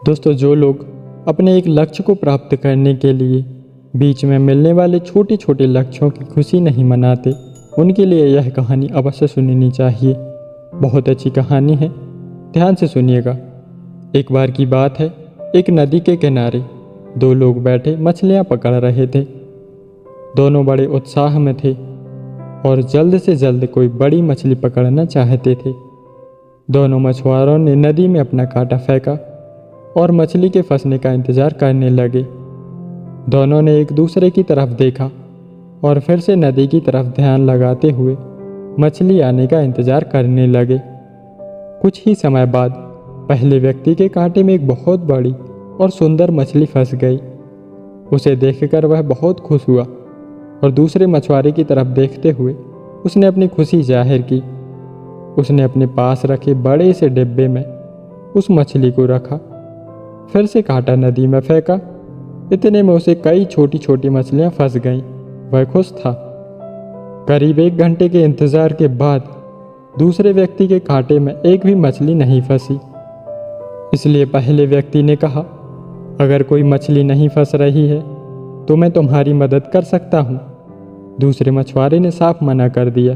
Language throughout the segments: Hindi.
दोस्तों, जो लोग अपने एक लक्ष्य को प्राप्त करने के लिए बीच में मिलने वाले छोटे छोटे लक्ष्यों की खुशी नहीं मनाते, उनके लिए यह कहानी अवश्य सुननी चाहिए। बहुत अच्छी कहानी है, ध्यान से सुनिएगा। एक बार की बात है, एक नदी के किनारे दो लोग बैठे मछलियां पकड़ रहे थे। दोनों बड़े उत्साह में थे और जल्द से जल्द कोई बड़ी मछली पकड़ना चाहते थे। दोनों मछुआरों ने नदी में अपना कांटा फेंका और मछली के फंसने का इंतजार करने लगे। दोनों ने एक दूसरे की तरफ देखा और फिर से नदी की तरफ ध्यान लगाते हुए मछली आने का इंतजार करने लगे। कुछ ही समय बाद पहले व्यक्ति के कांटे में एक बहुत बड़ी और सुंदर मछली फंस गई। उसे देखकर वह बहुत खुश हुआ और दूसरे मछुआरे की तरफ देखते हुए उसने अपनी खुशी जाहिर की। उसने अपने पास रखे बड़े से डिब्बे में उस मछली को रखा, फिर से कांटा नदी में फेंका। इतने में उसे कई छोटी छोटी मछलियां फंस गईं। वह खुश था। करीब 1 घंटे के इंतजार के बाद दूसरे व्यक्ति के कांटे में एक भी मछली नहीं फंसी। इसलिए पहले व्यक्ति ने कहा, अगर कोई मछली नहीं फंस रही है तो मैं तुम्हारी मदद कर सकता हूँ। दूसरे मछुआरे ने साफ मना कर दिया।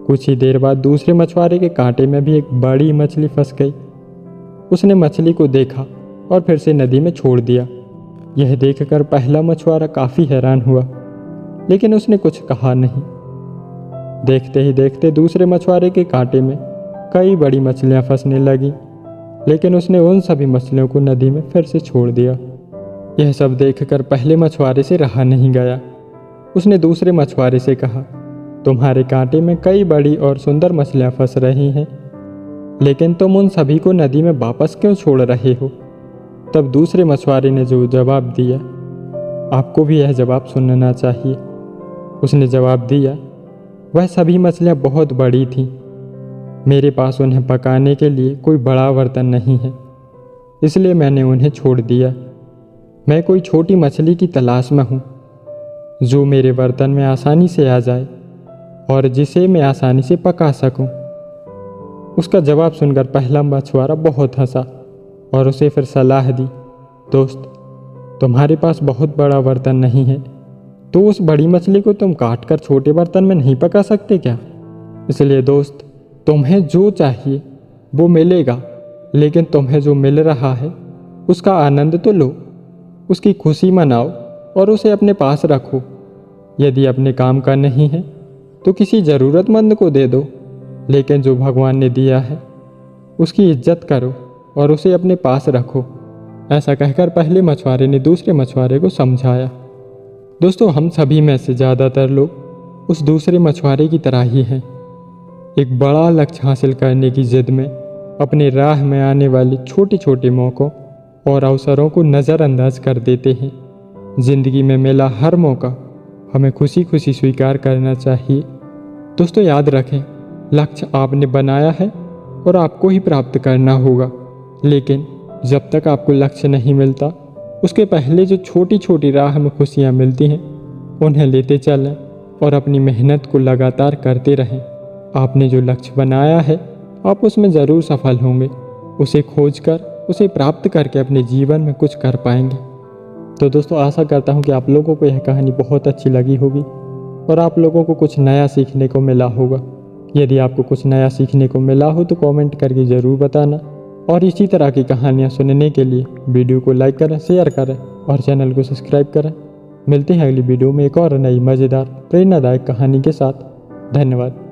कुछ ही देर बाद दूसरे मछुआरे के कांटे में भी एक बड़ी मछली फंस गई। उसने मछली को देखा और फिर से नदी में छोड़ दिया। यह देखकर पहला मछुआरा काफ़ी हैरान हुआ, लेकिन उसने कुछ कहा नहीं। देखते ही देखते दूसरे मछुआरे के कांटे में कई बड़ी मछलियां फंसने लगीं, लेकिन उसने उन सभी मछलियों को नदी में फिर से छोड़ दिया। यह सब देखकर पहले मछुआरे से रहा नहीं गया। उसने दूसरे मछुआरे से कहा, तुम्हारे कांटे में कई बड़ी और सुंदर मछलियां फंस रही हैं, लेकिन तुम उन सभी को नदी में वापस क्यों छोड़ रहे हो? तब दूसरे मछुआरे ने जो जवाब दिया, आपको भी यह जवाब सुनना चाहिए। उसने जवाब दिया, वह सभी मछलियां बहुत बड़ी थीं। मेरे पास उन्हें पकाने के लिए कोई बड़ा बर्तन नहीं है, इसलिए मैंने उन्हें छोड़ दिया। मैं कोई छोटी मछली की तलाश में हूँ जो मेरे बर्तन में आसानी से आ जाए और जिसे मैं आसानी से पका सकूं। उसका जवाब सुनकर पहला मछुआरा बहुत हंसा और उसे फिर सलाह दी, दोस्त, तुम्हारे पास बहुत बड़ा बर्तन नहीं है, तो उस बड़ी मछली को तुम काट कर छोटे बर्तन में नहीं पका सकते क्या? इसलिए दोस्त, तुम्हें जो चाहिए वो मिलेगा, लेकिन तुम्हें जो मिल रहा है उसका आनंद तो लो, उसकी खुशी मनाओ और उसे अपने पास रखो। यदि अपने काम का नहीं है तो किसी ज़रूरतमंद को दे दो, लेकिन जो भगवान ने दिया है उसकी इज्जत करो और उसे अपने पास रखो। ऐसा कहकर पहले मछुआरे ने दूसरे मछुआरे को समझाया। दोस्तों, हम सभी में से ज़्यादातर लोग उस दूसरे मछुआरे की तरह ही हैं। एक बड़ा लक्ष्य हासिल करने की जिद में अपने राह में आने वाले छोटे छोटे मौक़ों और अवसरों को नज़रअंदाज कर देते हैं। ज़िंदगी में मिला हर मौका हमें खुशी खुशी स्वीकार करना चाहिए। दोस्तों, याद रखें, लक्ष्य आपने बनाया है और आपको ही प्राप्त करना होगा, लेकिन जब तक आपको लक्ष्य नहीं मिलता, उसके पहले जो छोटी छोटी राह में खुशियाँ मिलती हैं उन्हें लेते चलें और अपनी मेहनत को लगातार करते रहें। आपने जो लक्ष्य बनाया है आप उसमें ज़रूर सफल होंगे। उसे खोजकर, उसे प्राप्त करके अपने जीवन में कुछ कर पाएंगे। तो दोस्तों, आशा करता हूँ कि आप लोगों को यह कहानी बहुत अच्छी लगी होगी और आप लोगों को कुछ नया सीखने को मिला होगा। यदि आपको कुछ नया सीखने को मिला हो तो कमेंट करके ज़रूर बताना, और इसी तरह की कहानियाँ सुनने के लिए वीडियो को लाइक करें, शेयर करें और चैनल को सब्सक्राइब करें। मिलते हैं अगली वीडियो में एक और नई मज़ेदार प्रेरणादायक कहानी के साथ। धन्यवाद।